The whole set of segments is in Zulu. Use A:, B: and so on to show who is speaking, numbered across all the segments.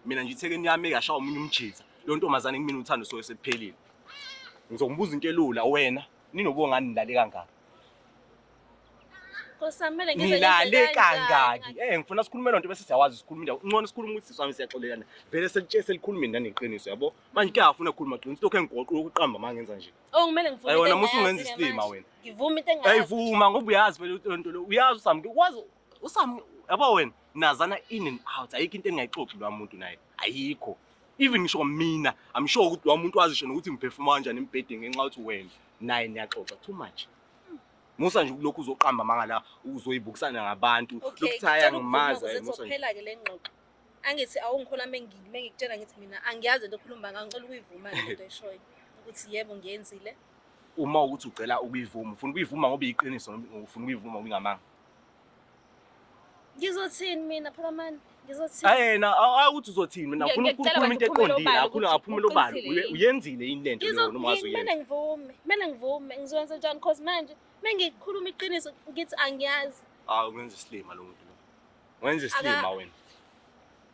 A: mina nje ithekeni yami ekashaya umunye umjitha lo ntombazane kumina uthando so sephelile ngizongibuza into elula wena ninobo ngani nilale kangaka
B: Kosamele
A: ngilale kangaki ngifuna sikhulume lonto bese siyawazi sikhuluma ungcono sikhuluma ukuthi sisami siyaxolelana vele selikhuluma indane neqiniso yabo manje ke afuna ukukhuluma qiniso lokho engigoqa ukuqamba mangenza nje
B: kumele ngivume
A: wena musungenza isilima wena
B: ngivuma into engayazi
A: ayivuma ngoba uyazi vele lonto lo uyazi usami ukwazi usami yabo wena nazana in and out ayikho into engayixoxi lo muntu naye ayikho even ngisho mina I'm sure ukuthi lo muntu wazi shona ukuthi ngiphefuma kanjani embedeni ngenxa ukuthi wena naye niyaxoxa too much Musa nje lokhu uzoqamba mangala uzoyibukisana ngabantu lokuthaya ngimaza
B: Musa phela ke lengxoxo angithi awungikhola mengikutshela ngithi mina angiyazi into okhuluma ngayo ngicela ukuyivuma lento eshoyo ukuthi yebo ngiyenzile
A: uma ukuthi ucela ukuyivuma ufuna ukuyivuma ngoba iqiniso ufuna ukuyivuma ngoba ingamanga
B: Ngizothini mina phela manje ngizothini
A: ayena awuthi uzothini mina ufuna ukukhuluma into eqondile akhula ngaphumela obalo uyenzile yini lento leyo noma wazoyenza
B: mina ngivume ngizowenza njani cause manje mengikhuluma iqiniso ngithi angiyazi
A: ungenza isilima lo muntu lo wenza isilima wena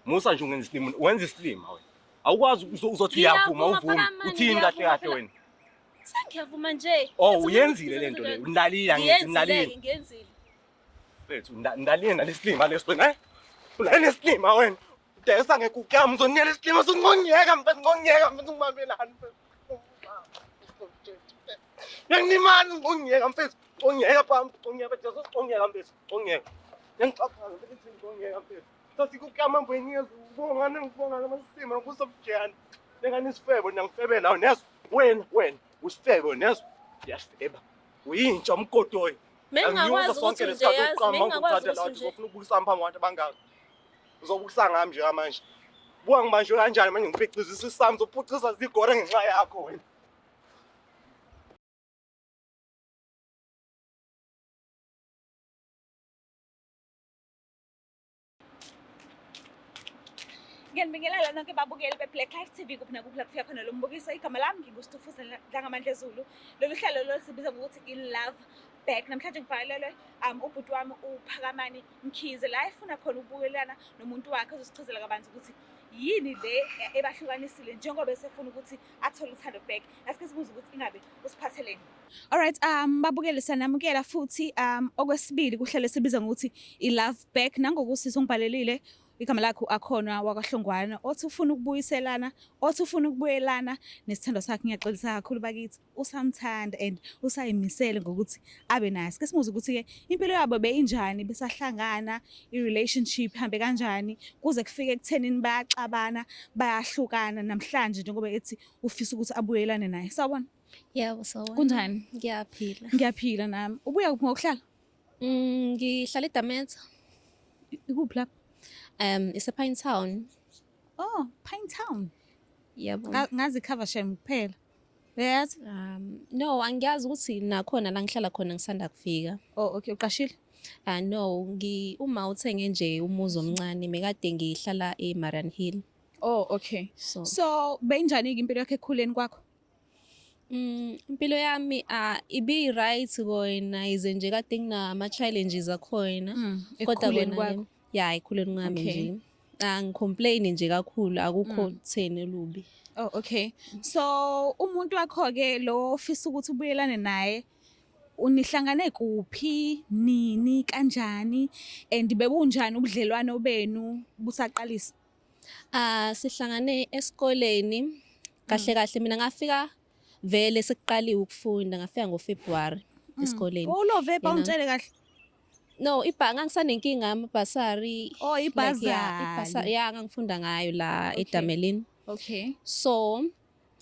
A: Musa nje ungenza isilima wenza isilima wena awukwazi uzothi uyavuma uvuma uthini kahle kahle wena
B: sengiyavuma nje
A: uyenzile lento leyo ndalila ngithi ndalila
B: ngiyenzile
A: Bethu ndalina nalesilima lesibona ulale isilima wena udayisa ngekuku yami uzoniyela isilima singongiyeka mfethu ngongiyeka mfethu ngibambelani Yangimazi ngongiyeka mfethu ngongiyeka phambi ngongiyeka mfethu ngongiyeka mfethu ngongiyeka Ngicapha ukuthi ngongiyeka mfethu sathi kukama mbonyeza ubonga namasima kusabujana lengani isifebe nangifebela awunezo wena usifebe nezo yasifeba uyintsha umkodoyi
B: Mengakwazi ukuthi nje yazi
A: mengakwazi ukuthi ufuna ukubukisa phambi kwabantu abangaka uzobukisa ngami nje manje buka ngibanje kanjani manje ngiphiqizisa isami uzophucisa zigore ngenxa yakho wena
C: Ngiyanibingelela nonke babukeli beBlack Life TV kuphi nakuphi la kufika khona lo mbukisa igama lami nginguStufuza Dlangamandla Zulu lolu hlelo lo sibiza ngokuthi iLove Back namhlanje ngibhalelwe ubhuti wami uPhakamani Mkhize la efuna khona ukubuyelana nomuntu wakhe uzosichazela kabanzi ukuthi yini le ebahlukanisile njengoba esefuna ukuthi athole uthando back asike sibuze ukuthi ingabe usiphatheleni Alright babukeli sanamukela futhi okwesibili kuhlelo sibiza ngokuthi iLove Back nangokusisa ngibhalelile igama lakho akhona wakaHlongwane othi ufuna ukubuyiselana othi ufuna ukubuyelana nesithando sakhe ngiyaxolisa kakhulu bakithi usamthanda and usayimisele ngokuthi abe naye ke simuze ukuthi ke impilo yabo beyinjani besahlangana irelationship ihambe kanjani kuze kufike ekuthenini bayaxabana bayahlukana namhlanje njengoba ethi ufisa ukuthi abuyelane naye sawubona
B: yebo sawubona
C: kunjani ngiyaphila nami ubuya kuphi ngokuhlala
B: ngihlala eDametha
C: ikuphi lapha
B: it's a Pine Town.
C: Oh, Pine Town.
B: Yebo.
C: Ngazi cover shame kuphela. Yes.
B: No, angiyazi ukuthi nakhona la ngihlala khona ngisanda kufika.
C: Oh, okay, uqashile?
B: No, uma uthenge nje umuzi omncane mekade ngihlala eMarian Hill.
C: Oh, okay. So benjani impilo yakhe ekhuleni kwakho?
B: Impilo yami ibi right kona ize nje kade nginama challenges akhona
C: kodwa kwakho
B: ekhuleni ngami nje angicomplain nje kakhulu akukho thene olubi
C: Oh okay so umuntu wakho ke lo ofisa ukuthi ubuyelane naye unihlangane kuphi nini kanjani and bebunjani ubudlelwano benu busaqalisa
B: sihlangane esikoleni kahle mina ngafika vele sekuqaliwe ukufunda ngafika ngoFebruary esikoleni
C: November ungitshele kahle
B: No, ngangisanenkinga amabhasari.
C: Oh, ibhasari.
B: Yeah, ngangifunda ngayo la eDamelin.
C: Okay.
B: So,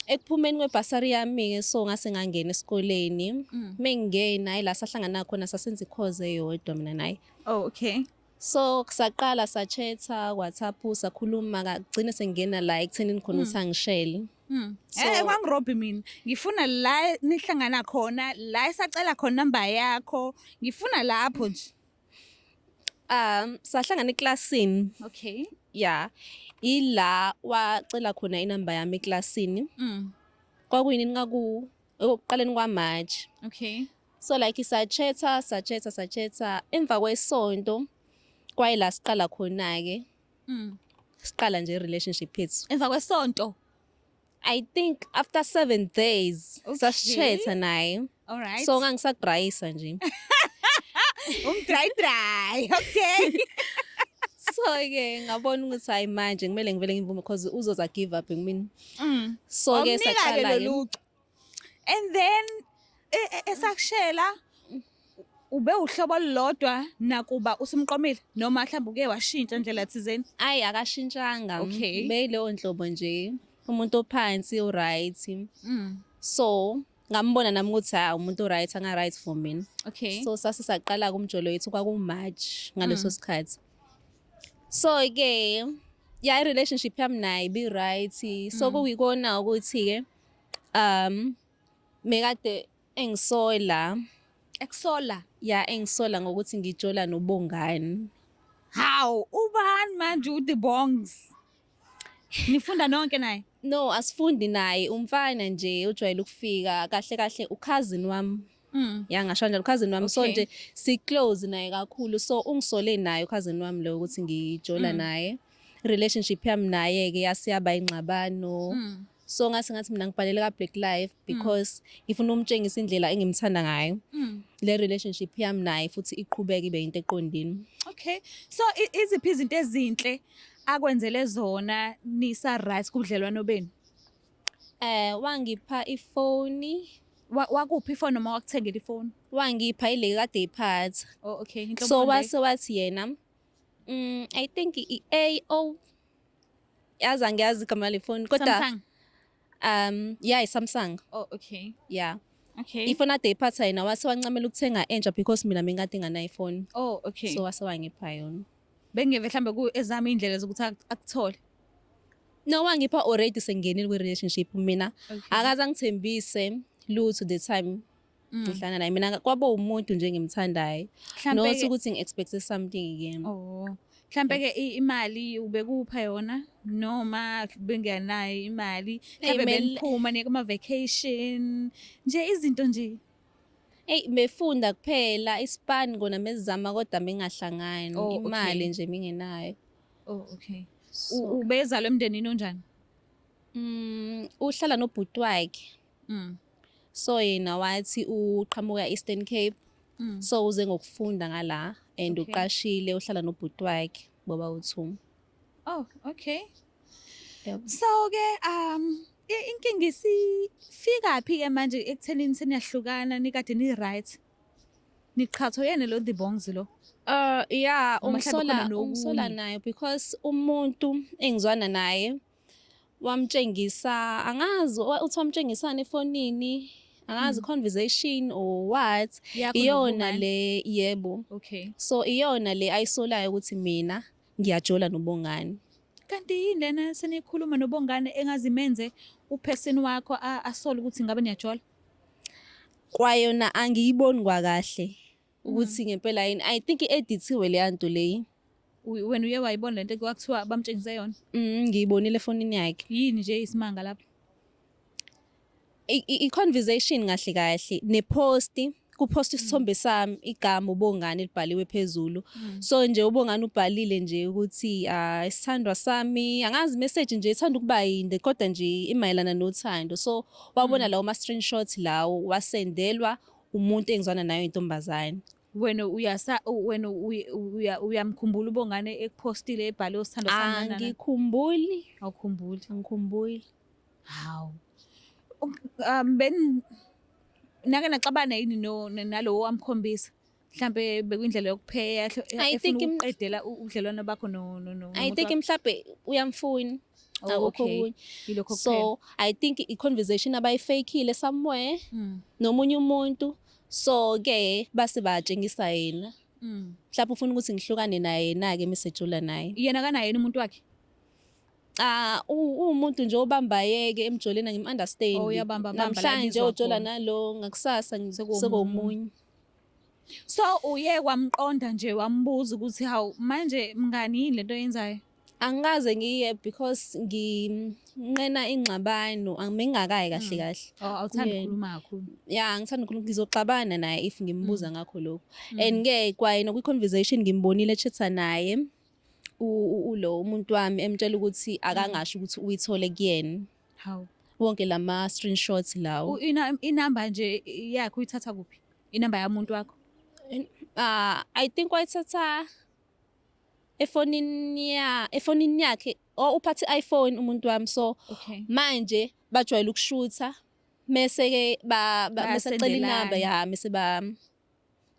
B: ekuphumeni kwebhasari yami so ngase ngangena esikoleni. Mengingena ila sahlangana khona sasenza ikhoze eyodwa mina naye.
C: Oh, okay.
B: So, kusaqala sachatha WhatsApp sakhuluma kagcina sengena la ekuthenini khona usangishele.
C: Kwangirobhi mina ngifuna la nihlangana khona la esacela khona number yakho ngifuna lapho nje
B: sahlangana eklasini
C: okay
B: yeah ila wacela khona inamba yami eklasini kwakuyini okuqaleni kwaMarch
C: okay
B: so like sachatha emva kwesonto kwayila siqala khona ke siqala nje i-relationship yethu.
C: Emva kwesonto.
B: I think after 7 days
C: Okay.
B: sasithetha naye.
C: All right.
B: So ngangisagrayisa nje.
C: Dry. Okay.
B: So ke ngabona ukuthi hayi manje kumele ngivele ngivume because uzoza give up ngimini. So ke
C: Omnika-ke
B: saqala
C: lolu. And then esakushela ube uhlobo olulodwa nakuba usimqomile noma mhlawumbe uke washintsha indlela thizeni.
B: ayi akashintshanga.
C: Okay.
B: Beyileyo nhlobo nje umuntu ophansi o-right. So ngambona nami ukuthi ha umuntu o-right anga-right for mina.
C: Okay.
B: So sasisaqala kumjolo yethu kwakuMarch ngaleso sikhathi. So ke ya i-relationship yami naye be right. So kuyikona ukuthi ke mekade engisola
C: Ekusola.
B: ya engisola ngokuthi ngijola nobongani.
C: How? Ubani manje uThe Bongs? Nifunda nonke naye?
B: No asifundi naye umfana nje ujwayele ukufika kahle kahle ukhazini wami. Ya ngasho njalo ukhazini wami so
C: Okay.
B: nje si close naye kakhulu so ungisole naye ukhazini wami lo ukuthi ngijola naye. Relationship yami naye ke yasiyaba ingxabano. So ngathi mina ngibhalele ka Black Life because ngifuna umtshengisa indlela engimthanda ngayo. Le relationship yami naye futhi iqhubeka ibe into eqondile.
C: Okay. So iziphi izinto ezinhle akwenzele zona nisa right kubudlelwano benu?
B: Wangipha ifoni,
C: Wakuphi ifoni noma wakuthengela ifoni?
B: wangipha ile kade iphatha.
C: Oh okay.
B: So wase wathi yena I think i-AO yazi angiyazi igama le phone kodwa
C: Samsung.
B: yeah i-Samsung
C: Oh okay.
B: yeah
C: Okay.
B: ifoni ade iphatha yena wase wancamela ukuthenga entsha because mina ngikade ngana iPhone
C: Oh okay.
B: so wase wangipha yona.
C: Bengeve mhlambe ku ezami indlela zokuthi akuthole.
B: No wangipha already sengenile kwi relationship mina
C: Okay.
B: akaze angithembise lutho the time ngihlana naye mina kwaba umuntu nje ngimthandayo not ukuthi ngi-expect something again.
C: Oh. Mhlambe ke imali ubekupha yona noma bengenayo imali mhlambe beniphuma nekuma vacation nje izinto nje.
B: Hey befunda kuphela ispan kona mesizama kodwa mengahlangani
C: Oh,
B: imali
C: okay.
B: nje mingenayo.
C: Oh okay.
B: So,
C: Ubezalwa emndenini onjani?
B: uhlala nobhuti wakhe.
C: Mm.
B: So yena wathi uqhamuka Eastern Cape. So uze ngokufunda ngala and
C: Okay.
B: uqashile uhlala nobhuti wakhe boba u2.
C: Oh okay.
B: Yep.
C: So ke inkinga isifika phi ke manje ekuthenini seniyahlukana nikade ni right. Niqhatho yena lo The Bongs lo.
B: Yeah
C: Noma mhlawumbe khona
B: ungisola
C: nokunye.
B: naye because umuntu engizwana naye wamtshengisa angazi uthi wamtshengisana efonini angazi conversation or what
C: Yakho
B: iyona
C: nobungani?
B: le yebo.
C: Okay.
B: So iyona le ayisolayo ukuthi mina ngiyajola nobongani.
C: Kanti yini lena senikhuluma nobongane engazimenze uperson wakho asola ukuthi ngabe niyajola?
B: Kwayona angiyiboni kwakahle ukuthi ngempela yini I think iedithiwe le yanto le.
C: Wena uye wayibona lento kwakuthiwa bamtshengise yona.
B: Ngiyibonile efonini yakhe.
C: Yini nje isimanga lapho?
B: I-conversation kahle kahle nepost kupost isithombe sami igama ubongani libhaliwe phezulu. So nje ubongani ubhalile nje ukuthi isithandwa sami angazi message nje ithanda ukuba yinde kodwa nje imayelana nothando. So wabona lawo ma screenshots lawo wasendelwa umuntu engizwana nayo intombazane.
C: Wena uyamkhumbula ubongane ekupostile ebhale osithando sami
B: Angikhumbuli.
C: awukhumbuli. Hawu. Ben nake naxabana yini nalowo wamkhombisa mhlambe bekuyindlela yokupheya
B: I think
C: efuna uqedela ubudlelwano bakho no
B: I think mhlawumbe uyamfuna.
C: Oh, okay. Yilokho kuphela.
B: So I think i-conversation abayifakile somewhere nomunye umuntu so ke base batshengisa yena mhlawumbe ufuna ukuthi ngihlukane naye na-ke mesejula naye.
C: Yena kanaye umuntu wakhe?
B: Umuntu nje obamba yeke emjoleni ngim-understand.
C: Oh, uyabamba la
B: Namhlanje
C: ibizwa
B: ujola
C: khona.
B: nalo ngakusasa
C: Sekuwomunye.
B: sekuwomunye.
C: So uye kwamqonda nje wambuza ukuthi hawu manje mngani yini lento yenzayo?
B: Angikaze ngiye because nginqena ingxabano angingakayi kahle kahle.
C: Awuthandi
B: Uyena.
C: ukukhuluma kakhulu.
B: Yeah ngithanda ukukhuluma ngizoxabana naye if ngimbuza ngakho lokho. And ke kwayena kwi conversation ngimbonile chatha naye lo umuntu wami emtshela ukuthi akangasho ukuthi uyithole kuyena.
C: Hawu.
B: Wonke lama screenshots lawo.
C: Inamba nje yakho uyithatha kuphi? Inamba yamuntu wakho?
B: I think wayithatha efonini yakhe uphathe iPhone umuntu wami, so
C: Okay.
B: manje bajwayele ukushutha mese ke mesecela inamba
C: Bayasendelana.
B: mese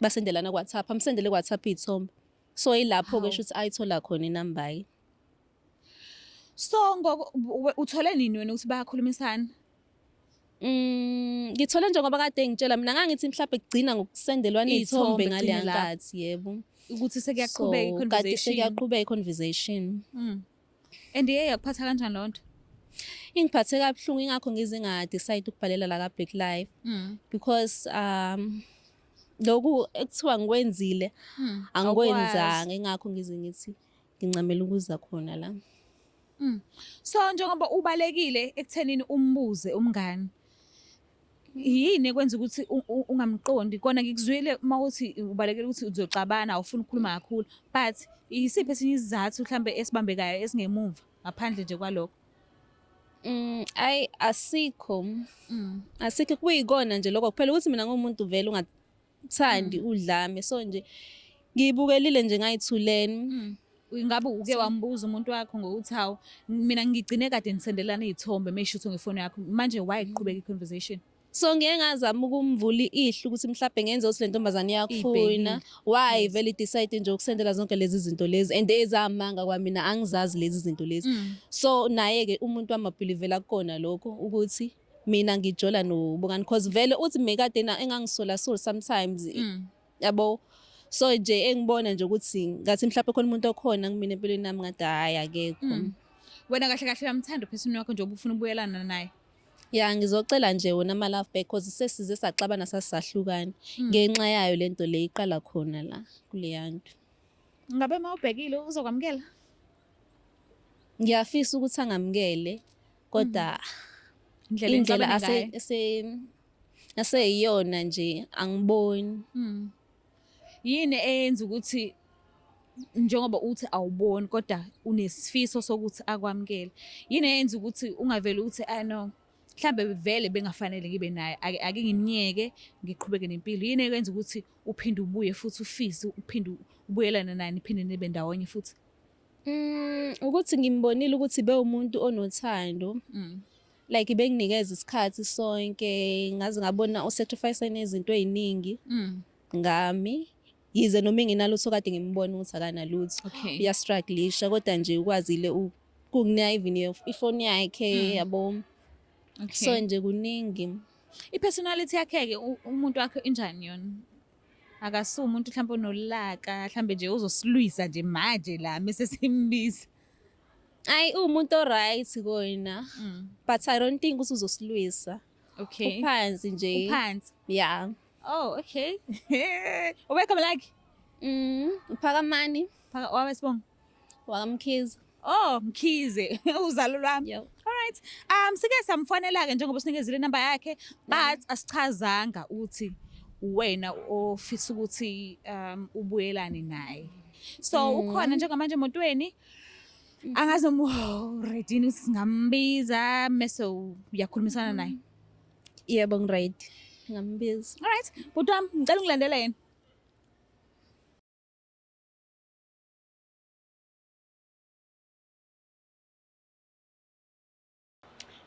B: basendelana ku-WhatsApp, amsendele ku-WhatsApp iy'thombe, so yilapho ke
C: Hawu.
B: shuthi ayithola khona inamba yakhe.
C: So uthole nini wena ukuthi bayakhulumisana?
B: Ngithole njengoba kade ngitshela mina ngangithi mhlawumbe kugcina ngokusendelwana iy'thombe
C: Iy'thombe
B: ngaleya
C: kugcine lapho.
B: nkathi, yebo.
C: Ukuthi sekuyaqhubeka
B: So, kade
C: i-conversation.
B: sekuyaqhubeka i-conversation.
C: And yakuphatha kanjani lonto?
B: Ingiphathe kabuhlungu, ingakho ngize nga-decide ukubhalela la ka-Black Life because lokhu ekuthiwa ngikwenzile angikwenzanga, ingakho ngize ngithi ngincamela ukuza khona la.
C: So njengoba ubalekile ekuthenini umbuze umngani, yini ekwenza ukuthi ungamqondi? Kona ngikuzwile mawuthi ubalekile ukuthi uzoxabana awufuni ukukhuluma kakhulu, but isiphi esinye isizathu mhlambe esibambekayo esingemuva ngaphandle nje kwalokho?
B: Asikho kuyikona nje lokho kuphela ukuthi mina ngumuntu vele ungathandi udlame, so nje ngiyibukelile nje ngayithuleni.
C: Ingabe uke wambuza umuntu wakho ngokuthi hawu mina ngigcine kade nisendelana iy'thombe meshutho ngefoni yakho, manje why iqhubeka i-conversation?
B: So ngeke ngazama ukumvula ihlo ukuthi mhlawumbe ngenze ukuthi le ntombazane iyakufuna,
C: Ibhekile.
B: why
C: Yes.
B: vele decide nje ukusendela zonke lezi zinto lezi, and ezamanga kwamina angizazi lezi zinto lezi. So naye-ke umuntu wami abhilivela kukona lokho ukuthi mina ngijola nobungani, because vele uthi mekade engangisola sometimes, yabo. So nje engibona nje ukuthi ngathi mhlawumbe khona umuntu okhona kumina empilweni nami ngathi hhayi akekho.
C: Wena kahle kahle uyamthanda uphesini wakho nje ubufuna ukubuyelana naye?
B: Ya ngizocela nje wona ama-love back because sesize saxabana sasisahlukana ngenxa yayo lento le iqala khona la kuleya nto.
C: Ngabe mawubhekile uzokwamukela?
B: Ngiyafisa ukuthi angamukele kodwa
C: Indlela
B: indlela
C: enixabane ngayo?
B: aseyiyona nje angiboni.
C: Yini eyenza ukuthi njengoba uthi awuboni kodwa unesifiso sokuthi akwamukele? Yini eyenza ukuthi ungaveli uthi no mhlambe vele bengafanele ngibe naye, ake ngimnyeke ngiqhubeke nempilo? Yini ekwenza ukuthi uphinde ubuye futhi ufise uphinde ubuyelane naye niphinde nibe ndawonye futhi?
B: Ukuthi ngimbonile ukuthi bewumuntu onothando, like benginikeza isikhathi sonke, ngaze ngabona usacrifice nezinto ey'ningi ngami, yize noma enginalutho kade ngimbona ukuthi akanalutho.
C: Okay.
B: Uyastrugglisha kodwa nje ukwazile kunginika even ifoni yakhe, yabo. So
C: Okay.
B: nje kuningi.
C: I-personality yakhe-ke umuntu wakhe injani yona? Akasuye umuntu mhlawumbe onolaka, mhlambe nje uzosilwisa nje manje la mese simbiza?
B: Umuntu o-right kona, but I don't think ukuthi uzosilwisa.
C: Okay.
B: Uphansi nje.
C: Uphansi?
B: Yeah.
C: Oh, okay. Ubegama lakhe?
B: Uphakamani
C: Wabesibongo?
B: wakamkhize.
C: Oh, Mkhize, uzalo lwami.
B: Yep.
C: Alright. Sike samfonela-ke njengoba sinikezile inamba yakhe, but asichazanga ukuthi wena ofisa ukuthi ubuyelane naye. So ukhona njengamanje emotweni, angazi noma ready ukuthi singambiza mese uyakhulumisana naye.
B: Yebo ngi-right. Ngambiza.
C: Alright. Bhuti wami, ngicela ungilandele yena.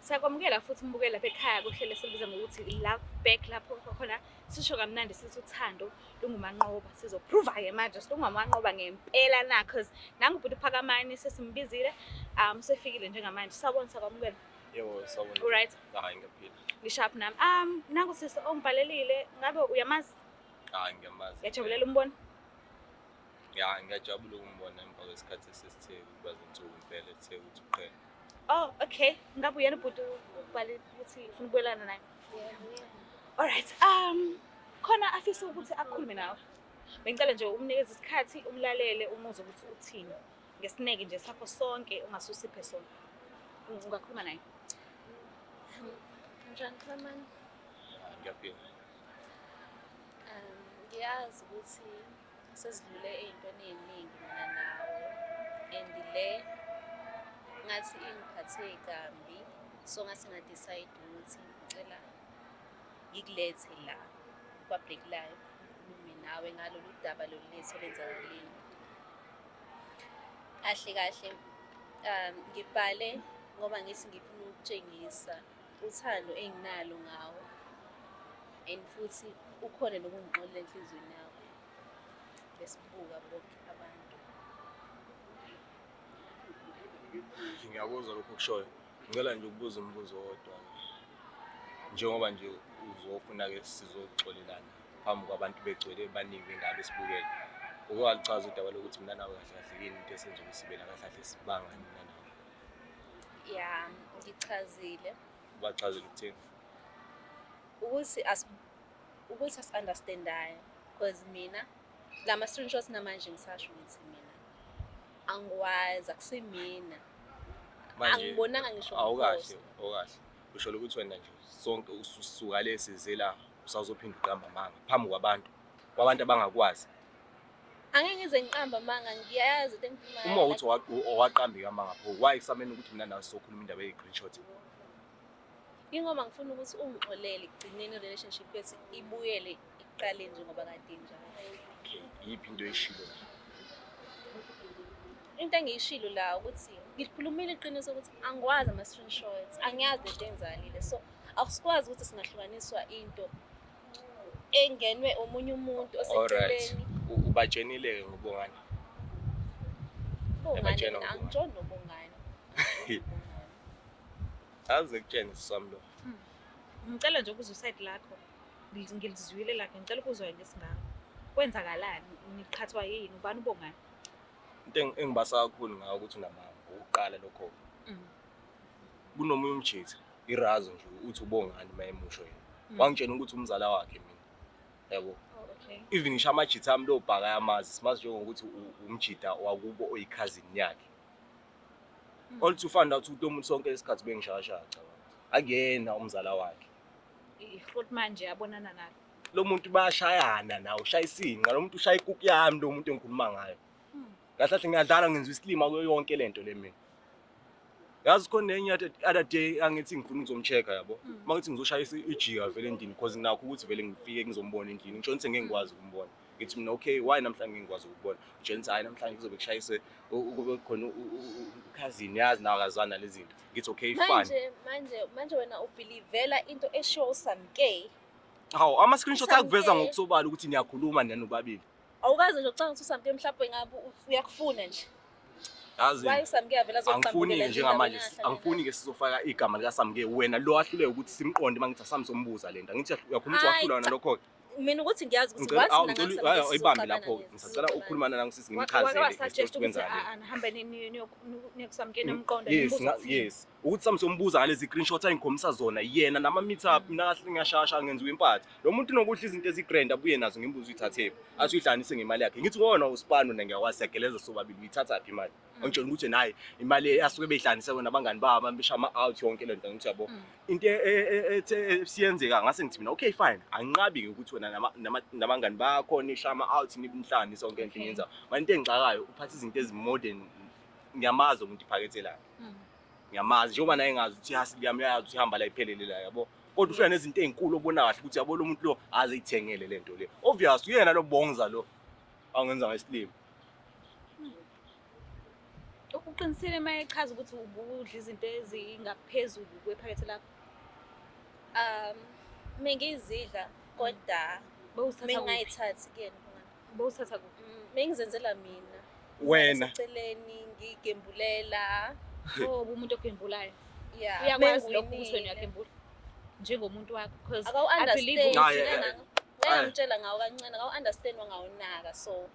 C: Siyakwamukela futhi mbukeli lapha ekhaya kuhlelo esilubiza ngokuthi Love Back, lapho khona sisho kamnandi sithi uthando lungumanqoba. Sizoprova-ke manje lungumanqoba ngempela na, because nangu ubhuti uPhakamani sesimbizile, sefikile njengamanje. Sawubona sakwamukela.
A: Yebo, sawubona.
C: Alright.
A: Hayi ngiyaphila.
C: Ngisharp nami. Nangu sisi ongibhalelile, ngabe uyamazi?
A: Hayi ngiyamazi.
C: Uyajabulela umbona?
A: Ya ngiyajabula ukumbona emva kwesikhathi esisithe kubazinsuku impela ethe ukuthi uqhele.
C: Oh, okay. Ngabe uyena ubhuti ubhalile ukuthi ufuna ukubuyelana naye? Alright. Khona afisa ukuthi akukhulume nawe. Bengicela nje umnikeze isikhathi umlalele umuzwe ukuthi uthini. Ngesineke nje sakho sonke ungasusiphe sona. Ungakhuluma naye.
B: Njani Phakamani?
A: Ngiyaphila.
B: Ngiyazi ukuthi sesidlule ey'ntweni ey'ningi mina nawe, and le ngathi ingiphathe kambi, so ngase nga-decide ukuthi ngicela ngikulethe la kwa-Black Live ngikhulume nawe ngalolu daba lolu lethu olwenzakalile. Kahle ngibhale ngoba ngithi ngifuna ukutshengisa uthando enginalo ngawe and futhi ukhona nokungixolela enhliziyweni yakho besibuka bonke abantu.
A: Ngiyakuzwa lokho kushoyo. Ngicela nje ukubuza umbuzo owodwa. Njengoba nje uzofuna-ke sizoxolelana phambi kwabantu begcwele baningi bengabe sibukele. Ukwalichaza udaba lokuthi mina nawe kahle yini into esenza ukusibela kahle sibangani mina nawe.
B: Ya, ngichazile
A: Ubachazela ukuthini?
B: ukuthi as-understandayo because mina lama screenshots namanje ngisasho ukuthi mina angikwazi akusimina. Angibonanga ngisho
A: awukahle. Usho ukuthi wena nje sonke ususuka lesize la usazophinda uqamba amanga phambi kwabantu abangakwazi.
B: Angeke ngize ngiqamba amanga, ngiyayazi into engikhulumayo.
A: Uma uthi owaqambi amanga pho why kusamele ukuthi mina nawe sizokhuluma indaba ye-screenshot?
B: Ingoba ngifuna ukuthi ungixolele ekugcineni i-relationship yethu ibuyele iqale njengoba kade njalo.
A: Okay, yiphi into eshilo la?
B: Into engiyishilo la ukuthi ngikhulumile iqiniso ukuthi angikwazi ama-screenshots, angiyazi lento enzakalile, so akusikwazi ukuthi singahlukaniswa into engenwe omunye umuntu oseceleni.
A: Ubatshenile-ke ngobungani?
B: Bongani angijoni nobungani.
A: Aze kutshene sisami lo.
C: Ngicela nje ukuzwa uside lakho. Ngilizwile lakho, ngicela ukuzwa ngesingaka. Kwenzakalani? Niqhathwa yini? Ubani ubongani?
A: Into engibasa kakhulu ngayo ukuthi unamanga ukuqala lokho. Kunomunye umjitha irazo nje uthi ubongani mayemusho yena. Wangitshela ukuthi umzala wakhe mina. Yabo.
C: Okay.
A: Even ngisho amajitha ami lo bhaka yamazi simazi njengokuthi umjitha wakubo oyikhazini yakhe. All to find out ukuthi umuntu sonke isikhathi bengishaya akuyena umzala wakhe.
C: Futhi manje yabonana naye.
A: Lo muntu bayashayana nawe ushaya isinqa, lo muntu ushaya ikuku yami lo muntu engikhuluma ngayo. Kahle ngiyadlala ngenza isilima kuyo yonke lento le mina. Yazi khona enye other day angithi ngifuna ukuzomcheck yabo. Makuthi ngizoshaya ijika vele endini because nakho ukuthi vele ngifike ngizombona endlini. Ngisho ngithi ngeke ngikwazi ukumbona. Ngithi mina okay why namhlanje ngeke ngikwazi ukubona. Njengoba hayi namhlanje kuzobe kushayise kube khona cousin yazi nakazana lezi zinto. Ngithi okay fine.
B: Manje wena ubelievela into eshow samke.
A: Hawu ama screenshots akuveza ngokusobala ukuthi niyakhuluma nani nobabili.
B: Awukazi nje ucanga ukuthi usamke mhlawumbe ngabe uyakufuna nje.
A: Yazi
B: Why usamke avela
A: angifuni njengamanje angifuni ke sizofaka igama lika Samke wena lo ahlule ukuthi simqonde mangithi asamsombuza lento ngithi uyakhuluma ukuthi wahlula wena lokho
B: mina ukuthi ngiyazi ukuthi wathi
A: ngicela ayibambe lapho ngisacela ukukhuluma nami sisi ngichazele
C: ukuthi anihambe niyokusamke nomqondo nombuzo.
A: Yes ukuthi samsombuza ngalezi screenshots ayingikhomisa zona yena nama meet up mina kahle ngiyashasha ngenza impatho lo muntu nokuhla izinto ezigrand abuye nazo ngimbuza uyithathe athi uyihlanise ngemali yakhe ngithi wona uSpano ngiyakwazi segeleza sobabili uyithatha phi imali angitshela ukuthi nayi imali asuke beyihlanise wona abangani baba beshama out yonke lento ngithi yabo into siyenzeka ngase ngithi mina okay fine anginqabi ke ukuthi wena nabangani bakho nishama out nibinhlani sonke into yenza manje into engixakayo uphatha izinto ezimodern ngiyamazi umuntu iphakethe la ngiyamazi njengoba naye ngazi ukuthi yasiyami yazi ukuthi ihamba la iphelele la yabo kodwa ufika nezinto ezinkulu obona kahle ukuthi yabo lo muntu lo azayithengele lento le obvious uyena lo bonza lo angenza ngesilimo.
C: Uqinisile mayechaza ukuthi ubudla izinto ezingaphezulu kwephakethe lakho.
B: Mengizidla kodwa mengayithathi kuyena ngani.
C: Bowuthatha kuphi?
B: Mengizenzela mina.
A: Wena
B: eceleni ngigembulela.
C: Oh umuntu ogembulayo.
B: Yeah.
C: Uyakwazi lokho ukuthi wena uyagembula njengomuntu wakho because I believe
B: ngiyangitshela ngawo kancane ngawo understand wangawonaka so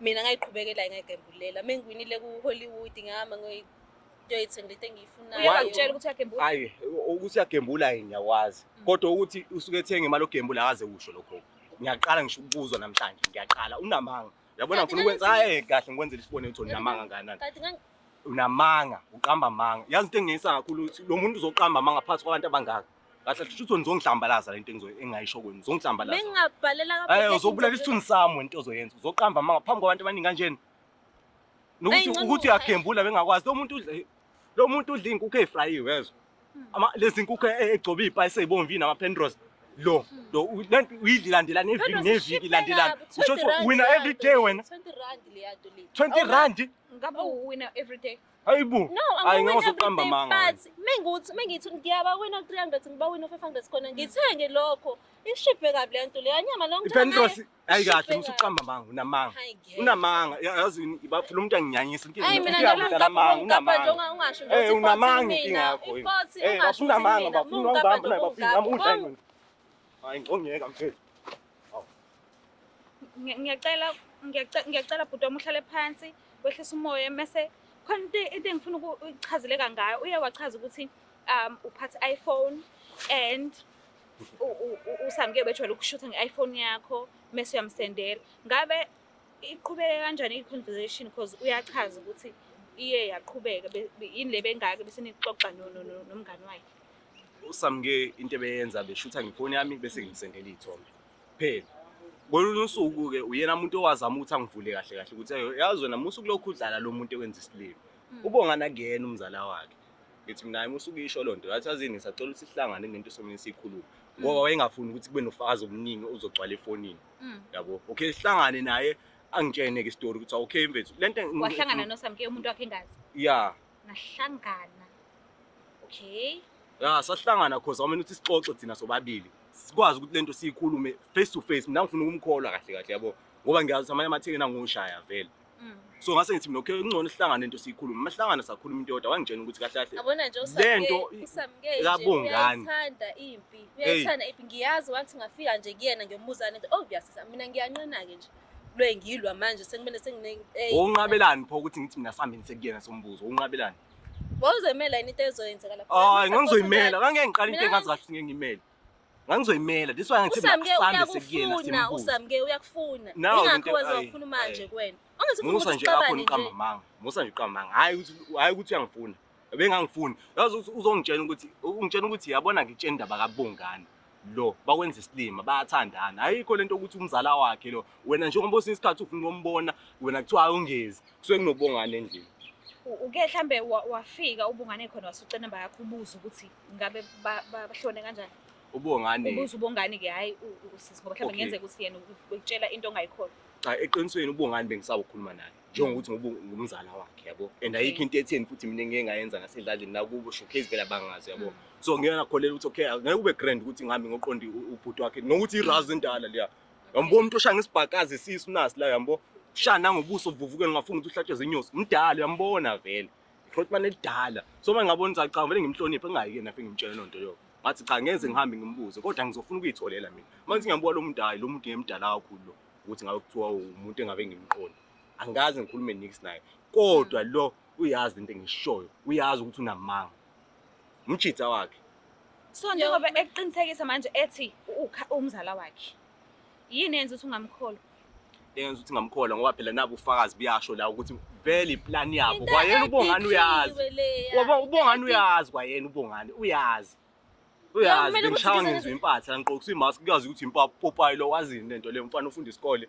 B: mina ngayiqhubekela ngayigembulela mengwinile ku Hollywood ngihamba ngiyoyithengela into engiyifunayo.
C: Uyakutshela ukuthi uyagembula?
A: Hayi ukuthi uyagembula ngiyakwazi kodwa ukuthi usuke ethenga imali ogembula akaze usho lokho. Ngiyaqala ngisho ukubuzwa namhlanje ngiyaqala unamanga. Uyabona ngifuna ukwenza kahle ngikwenzele isibone ukuthi unamanga kanani. Unamanga uqamba amanga. Yazi into engiyisa kakhulu ukuthi lo muntu uzoqamba amanga phakathi kwabantu abangaka. Kahle kusho ukuthi ngizongihlambalaza lento engayisho kweni ngizongihlambalaza.
B: Bengingabhalela kaphela.
A: Uzobulala isithunzi sami wento ozoyenza. Uzoqamba amanga phambi kwabantu abaningi kanjena. Ukuthi uyakhembula bengakwazi lo muntu udla inkukhu ezifrayiwe wezwa. Lezi nkukhu egcoba izipayisi ezibomvu nama-Penrose. Lo uyilandela neviki landelana. Usho ukuthi wina every day wena.
B: 20 rand leya nto le.
A: 20 rand.
C: Ngabe uwina every day?
A: Hayibo.
B: No,
A: Hayi ngizoqamba manga.
B: But mengithi ngiyaba wina 300 ngiba wina 500 khona ngithenge lokho. Ishiphe kabi le nto le. Anyama lonke.
A: iPenrose ayi kahle usuqamba manga unamanga. Unamanga yazi bafuna umuntu anginyanyisa inkinga.
B: Hayi mina ngiyakudala manga unamanga. Ungasho
A: nje unamanga inkinga yakho. Bafuna amanga bafuna ungihamba naye bafuna amudla. Hayi ngongiyeka mfethu.
C: Ngiyacela bhuti wami uhlale phansi wehlisa umoya mase khona into engifuna ukuchazeleka ngayo uye wachaza ukuthi uphatha iPhone and usamke bejwayele ukushutha nge-iPhone yakho mase uyamsendela. Ngabe iqhubeke kanjani i-conversation because uyachaza ukuthi iye yaqhubeka yini le bengake bese nixoxa nomngani wakhe.
A: Usamke into ebeyenza beshutha ngefoni yami bese ngisendela izithombe. Phela Kolunye usuku ke uyena umuntu owazama ukuthi angivule kahle kahle ukuthi yazi wena musuku lokhu udlala lo muntu ekwenza isilimo. Ubongana kuyena umzala wakhe. Ngithi mina musuku isho lonto yathi yazini ngisacela ukuthi sihlangane ngento somini sikhuluma. Ngoba wayengafuni ukuthi kube nofakazi omningi ozogcwala efonini. Yabo. Okay sihlangane naye angitshene ke story ukuthi okay mfethu lento
C: wahlangana noSamke umuntu wakhe engazi.
A: Yeah.
C: Nahlangana. Okay.
A: Ya sahlangana because awumeni ukuthi sixoxe thina sobabili. Sikwazi ukuthi lento siyikhulume face to face mina ngifuna ukumkholwa kahle kahle yabo ngoba ngiyazi amanye amathekeni angoshaya vele. So ngase ngithi mina okay ingcono sihlangane lento siyikhulume mahlangana sakhuluma into yodwa wangitshela ukuthi kahle kahle
B: yabona nje uSamke uyathanda impi uyathanda impi ngiyazi wathi ngafika nje kuyena ngiyombuza lento obviously mina ngiyanqena ke nje lo engilwa manje sengimene
A: unqabelani pho ukuthi ngithi mina sihambe nisekuyena sombuzo unqabelani
B: wawuzemela yini into ezoyenza lapha
A: ngangizoyimela ngeke ngiqala into engazi kahle ukuthi ngiyimela ngangizoyimela this one ngithi sihambe sekuyena simbuzo
B: uSamke uyakufuna ingakho wenza ukukhuluma manje kuwena ongizifuna ukuthi ucabane nje
A: musa nje uqamba hayi ukuthi uyangifuna ebengangifuni yazi uzongitshela ukuthi yabona ngitshela indaba kaBongani lo bakwenza isilima bayathandana ayikho lento ukuthi umzala wakhe lo wena njengoba usisikhathi ufuna ukumbona wena kuthiwa ungezi kusuke kunobongani endlini
C: uke mhlambe wafika uBongani khona wasucela namba yakho ubuza ukuthi ngabe bahlone kanjani
A: uBongani
C: ubuza uBongani ke hayi usisi ngoba mhlambe ngenzeka ukuthi yena ukutshela into ongayikholwa
A: cha eqinisweni uBongani bengisaba ukukhuluma naye njengokuthi ngumzala wakhe yabo and ayikho into etheni futhi mina ngeke ngayenza ngasedlalini nakubo showcase vela bangazi yabo so ngeke ngakholela ukuthi okay ngeke ube grand ukuthi ngihambe ngoqondi ubhuti wakhe nokuthi irazi endala leya yambo umuntu oshaya ngesibhakazi sisu nasi la yambo shana ngobuso buvukeni ngafuna ukuthi uhlatsheze inyosi mdala yambona vele ikhrothman edala so mangabona ukuthi cha vele ngimhloniphe ngayike nafe ngimtshela lonto yo ngathi cha ngeze ngihambe ngimbuze kodwa ngizofuna ukuyitholela mina manje ngiyambuka lo muntu hayi lo muntu ngemdala kakhulu lo ukuthi ngabe kuthiwa umuntu engabe ngimqondi angazi ngikhulume nix naye kodwa lo uyazi into engishoyo uyazi ukuthi unamanga umchitha wakhe
C: so njengoba eqinisekisa manje ethi umzala wakhe yini yenza ukuthi ungamkholwa
A: yenza ukuthi ngamkholwa ngoba phela nabo ufakazi biyasho la ukuthi vele iplan yabo kwayena uBongani uyazi uBongani uyazi kwayena uBongani uyazi ngishaya ngizwe impatha ngiqoqisa imask kuyazi ukuthi Popeye lo wazini lento le mfana ufunda isikole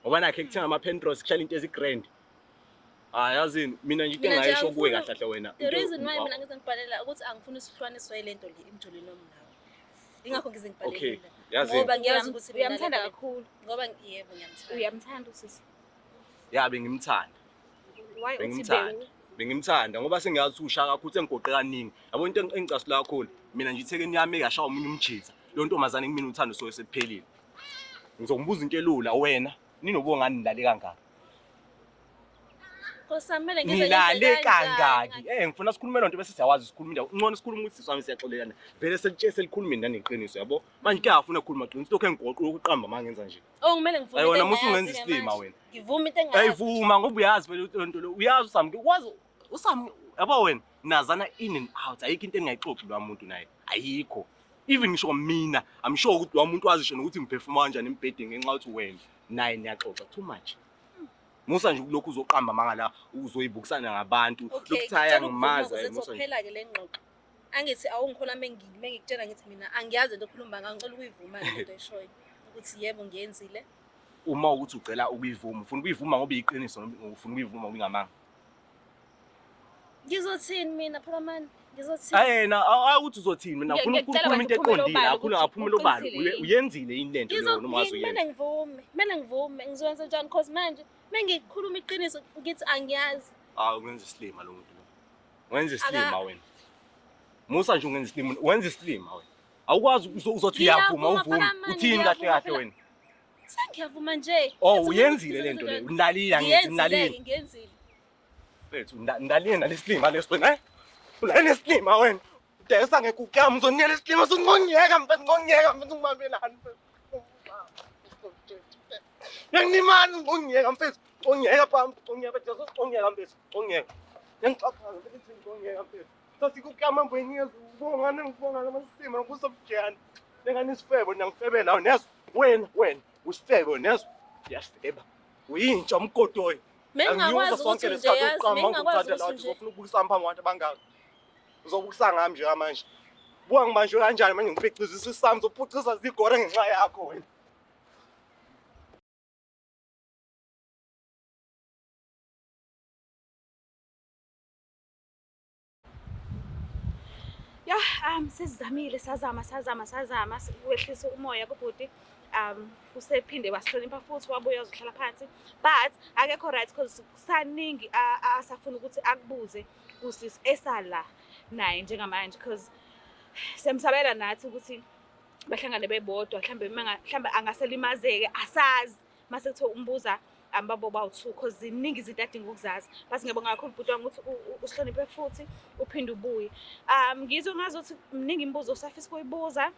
A: ngoba nakhe kuthenga ama-Penrose kushaya into ezigrand yazini mina nje into engayisho kuwe kahle kahle wena
B: the reason why mina ngizengibhalela ukuthi angifuni isihlukaniswe lento le emjolweni nomnawo ingakho ngizengibhalela ngoba ngiyazi ukuthi
C: uyamthanda kakhulu
B: ngoba yebo ngiyamthanda
C: uyamthanda usisi
A: ya bengimthanda
C: why uthi
A: bengimthanda ngoba sengiyazi ukuthi ushaka kakhulu sengigoqe kaningi yabo into engicasula kakhulu mina nje ithekeni yami ekashaya umunye umjitha lo ntombazane kimi uthando so sephelile ngizombuza into elula wena ninobongani nilale kangaka
B: kosamele
A: ngilale kangaki ngifuna sikhulume lonto bese siyawazi sikhuluma ungcono sikhuluma ukuthi sisami siyaxolelana vele selitshese likhuluma naneqiniso yabo manje ke afuna ukukhuluma qiniso lokho engigoqa ukuqamba mangenza nje
B: ngimele ngivume
A: wena musu ungenza isilima wena
B: ngivuma into engayi
A: ayivuma ngoba uyazi vele lonto lo uyazi uSamke usami yabo wena nazana in and out ayikho into engayixoxi lo muntu naye ayikho even ngisho mina I'm sure ukuthi lo muntu wazisho ukuthi ngiphefuma kanjani embedeni ngenxa ukuthi wena naye niyaxoxa too much musa nje kulokhu uzoqamba mangala uzoyibukisana ngabantu lokuthaya ngimaza
B: musa phela ke lengxoxo angithi awungikhola mengikutshela ngithi mina angiyazi into okhuluma ngayo ngicela ukuyivuma le nto eshoyo ukuthi yebo ngiyenzile
A: uma ukuthi ucela ukuyivuma ufuna ukuyivuma ngoba iqiniso ufuna ukuyivuma ngoba ingamanga.
B: Ngizothini mina Phakamani? Ngizothini?
A: Yena awuthi uzothini mina ngifuna ukukhuluma into eqondile akhuluma ngaphumela obalo uyenzile into leyo noma wazi uyenza.
B: Mina ngivume ngizowenza njani cause manje mengikhuluma iqiniso ngithi angiyazi.
A: Ungenza isilima lo muntu lo. Wenza isilima wena. Musa nje ungenza isilima wenza isilima wena. Awukwazi uzothi uyavuma uvuma uthini kahle kahle wena.
B: Sengiyavuma nje.
A: Uyenzile lento leyo. Unalila ngithi unalila.
B: Ngiyenzile.
A: Mfethu ndalina nalesilima leso wena. Ulale isilima wena. Udayisa ngekuku yami uzoniyela isilima singongiyeka mfethu ngongiyeka mfethu ngibambelani mfethu. Yangimani ngongiyeka mfethu. Ngongiyeka phambi ngongiyeka mfethu ngongiyeka mfethu ngongiyeka. Yangicaphanga mfethu ngongiyeka mfethu. Sathi kukuyama mbonyeza ubongana ngibonga namasima kusabujana. Lengane isifebe ngiyangifebela unezo wena usifebe unezo yasifeba. Uyintsha umkotoyi.
B: Mengakwazi ukuthi nje yazi mengakwazi ukuthi nje
A: ufuna ukubukisa phambi kwabantu abangaka. Uzobukisa ngami nje manje. Buka ngibanjwe kanjani manje ngiphicisisa isami uzophucisa zigore ngenxa yakho wena.
C: Ya, sesizamile sazama wehlisa umoya kubhuti. Usephinde wasihlonipha futhi wabuya uzohlala phansi. But akekho right because kusaningi asafuna ukuthi akubuze usisi esala naye njengamanje because semsabela nathi ukuthi bahlangane bebodwa mhlawumbe angaselimazeke asazi mase kuthiwa umbuza babo bawu2 because ziningi izinto adinga ukuzazi. Base ngiyabonga kakhulu bhuti wami ukuthi usihloniphe futhi uphinde ubuye. Ngizwe ngazothi mningi imibuzo usafisa ukuyibuza.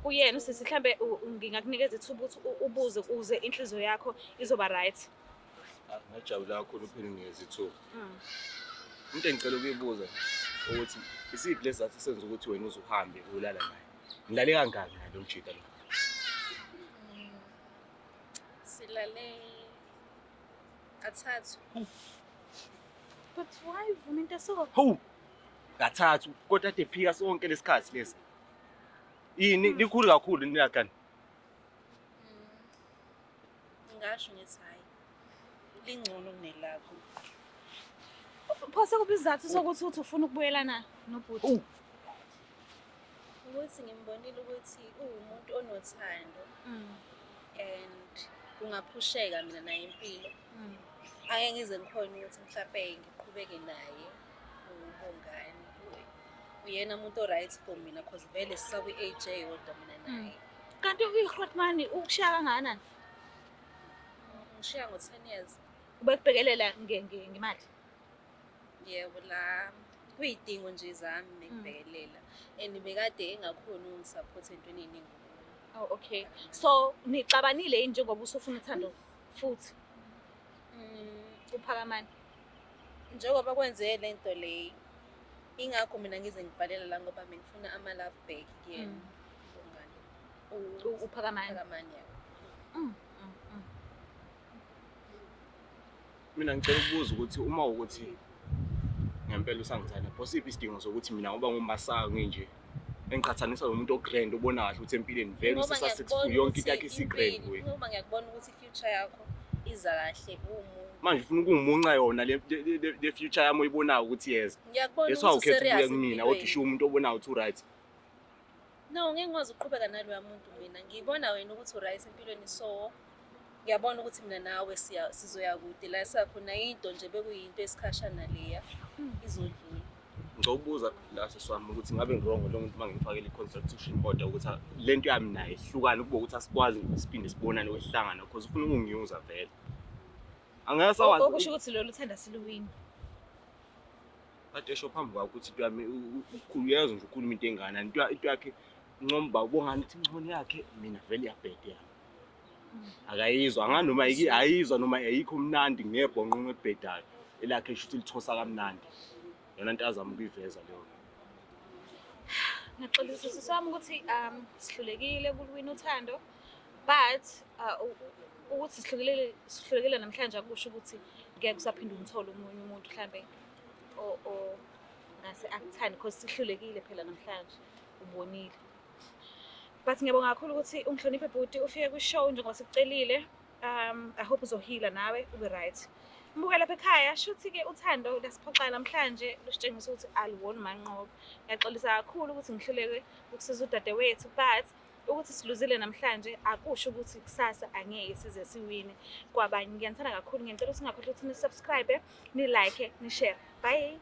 C: Uyena usisi mhlambe ngingakunikeza ithuba ukuthi ubuze ukuze inhliziyo yakho izoba right.
A: Ngajabula kakhulu uphinde ngeze ithuba. Into engicela ukuyibuza ukuthi isiphi lesathi senza ukuthi wena uzuhambe ulala naye. Ngilale kangaki ngalo mjita lo?
B: Silale kathathu.
C: But why uvuma into so?
A: Ho! Kathathu kodwa ade phika sonke lesikhathi lesi. Yini likhulu kakhulu niyakani?
B: Ngasho ngithi hayi. Lingcono kunelakho.
C: Phose kuba isizathu sokuthi ufuna ukubuyelana nobhuti.
B: Ukuthi ngimbonile ukuthi uwumuntu onothando. And kungaphusheka mina naye impilo. Ake ngize ngikhona ukuthi mhlawumbe ngiqhubeke naye ubongani. Uyena umuntu oright for mina because vele sisaku AJ yodwa mina naye.
C: Kanti uyihrotmani ukushiya kangakanani?
B: Ngishiya ngo10 years.
C: Ubekubhekelela ngemali.
B: Yebo la kuyidingo nje zami ngibhekelela and bekade engakhona ungisupport entweni eningi.
C: Oh okay. So nixabanile njengoba usufuna uthando futhi. Uphakamani.
B: Njengoba kwenzeke lento le ingakho mina ngize ngibhalela la ngoba ngifuna ama love back kuyena.
C: Uphakamani.
B: Yabo.
A: Mina ngicela ukubuza ukuthi uma ukuthi ngempela usangithanda possible isidingo sokuthi mina ngoba ngumbasaka nginje engiqhathanisa nomuntu ogrand obona kahle ukuthi empilweni vele usasuccessful yonke into yakhe isigrand wena.
B: Ngoba ngiyakubona ukuthi future yakho iza kahle umuntu.
A: Manje ufuna ukungimunca yona le future yami oyibonayo ukuthi yeza.
B: Ngiyakubona
A: ukuthi
B: userious
A: kumina kodwa usho umuntu obonayo ukuthi right.
B: No, ngeke ngikwazi ukuqhubeka naloya muntu mina. Ngibona wena ukuthi uright empilweni so ngiyabona ukuthi mina nawe sizoya kude la sakhona into nje bekuyinto esikhashana leya izodlula.
A: Ngicaubuza la seswami ukuthi ngabe ngirong lo muntu mangifakele i-constitution order ukuthi lento yami naye ihlukane kube ukuthi asikwazi ukuthi siphinde sibonane kwehlangana because ufuna ukungiyuza vele. Angeke sawazi.
C: Okusho ukuthi lo luthanda siluwini.
A: Kade esho phambi kwakho ukuthi into yami ukhuluyaza nje ukhuluma into engana into yakhe ncomba ubongani ukuthi ingcono yakhe mina vele iyabhede yami. Akayizwa nganoma ayizwa noma ayikho mnandi ngebhonqo ngebhedayo elakhe esho ukuthi lithosa kamnandi. Yona into azama ukuyiveza leyo.
C: Ngixolisa sami ukuthi sihlulekile kulwini uthando but ukuthi sihlulekile namhlanje akusho ukuthi ngeke usaphinda umthole umunye umuntu mhlambe o ngase akuthandi because sihlulekile phela namhlanje ubonile. But ngiyabonga kakhulu ukuthi ungihloniphe bhuti ufike kwi-show njengoba sikucelile. I hope uzohila nawe ube right. Mbuke lapha ekhaya shuthi-ke uthando lasiphoxa namhlanje lusitshengisa ukuthi aliwoni manqoba. Ngiyaxolisa kakhulu ukuthi ngihluleke ukusiza udadewethu, but ukuthi siluzile namhlanje akusho ukuthi kusasa angeke size siwine kwabanye. Ngiyanithanda kakhulu, ngiyacela ukuthi ningakhohlwa ukuthi ni-subscribe, ni-like, ni-share. Bye.